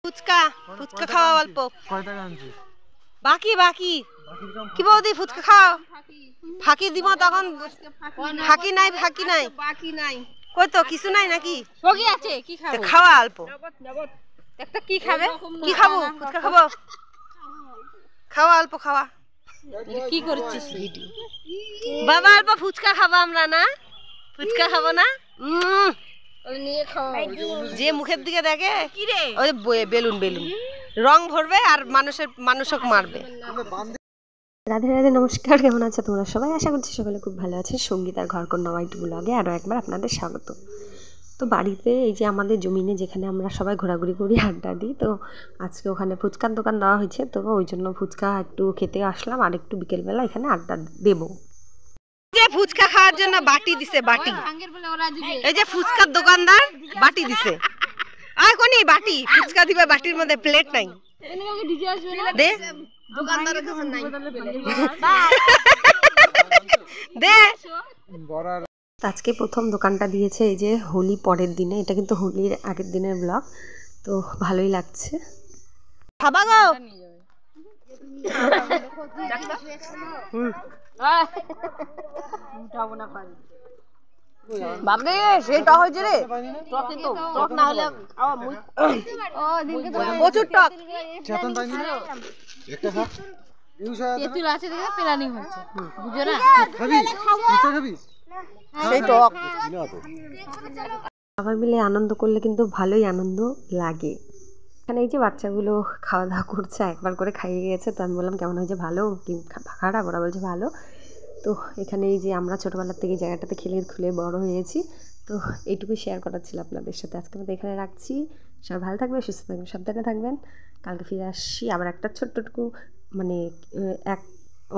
ফুচকা ফুচকা খাওয়া অল্প বাকি বাকি কি বৌদি ফুচকা খাও ফাঁকি দিব তখন ফাঁকি নাই বাকি নাই কই তো কিছু নাই নাকি সগি আছে কি খাবো খাওয়া অল্প একটা কি খাবে কি খাবো ফুচকা খাবো খাওয়া অল্প খাওয়া কি করছিস বাবা অল্প ফুচকা খাবো আমরা না ফুচকা খাবো না নিয়ে খাও যে মুখের দিকে দেখে কি রে ওই বেলুন বেলুন রং ভরবে আর মানুষক মারবে। রাধে রাধে নমস্কার, কেমন আছে তোমরা সবাই? আশা করছি সকলে খুব ভালো আছে। সঙ্গীতার ঘরকন্যা হোয়াইট ব্লগে আরও একবার আপনাদের স্বাগত। তো বাড়িতে এই যে আমাদের জমিনে যেখানে আমরা সবাই ঘোরাঘুরি করি, আড্ডা দিই, তো আজকে ওখানে ফুচকার দোকান দেওয়া হয়েছে, তো ওই জন্য ফুচকা একটু খেতে আসলাম আর একটু বিকেলবেলা এখানে আড্ডা দেবো। যে ফুচকা খাওয়ার জন্য বাটি দিছে, বাটি এই যে ফুচকার দোকানদার বাটি দিছে। আর কোনি বাটি ফুচকা দিবে, বাটির মধ্যে প্লেট নাই দে দোকানদারের কাছে নাই দে। আজকে প্রথম দোকানটা দিয়েছে এই যে হোলি পরের দিনে, এটা কিন্তু হোলির আগের দিনের ব্লগ, তো ভালোই লাগছে। খাবা গো বাবরে সেই টক হয়েছে রে, টক না হলে প্রচুর টক। তেঁতুল আছে দেখে প্ল্যানিং হচ্ছে, বুঝো না? সেই টক সবাই মিলে আনন্দ করলে কিন্তু ভালোই আনন্দ লাগে। এখানে এই যে বাচ্চাগুলো খাওয়া দাওয়া করছে, একবার করে খাইয়ে গেছে, তো আমি বললাম কেমন হয়েছে, ভালো কি খারাপ? ওরা বলছে ভালো। তো এখানে এই যে আমরা ছোটোবেলার থেকে জায়গাটাতে খেলে খুলে বড় হয়েছি, তো এইটুকুই শেয়ার করার ছিল আপনাদের সাথে। আজকে আমি এখানে রাখছি, সবাই ভালো থাকবেন, সুস্থ থাকবেন, সাবধানে থাকবেন। কালকে ফিরে আসছি আবার একটা ছোট্টটুকু, মানে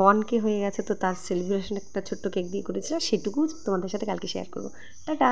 1K হয়ে গেছে, তো তার সেলিব্রেশন একটা ছোট্ট কেক দিয়ে করেছিল, সেটুকু তোমাদের সাথে কালকে শেয়ার করবো। টাটা।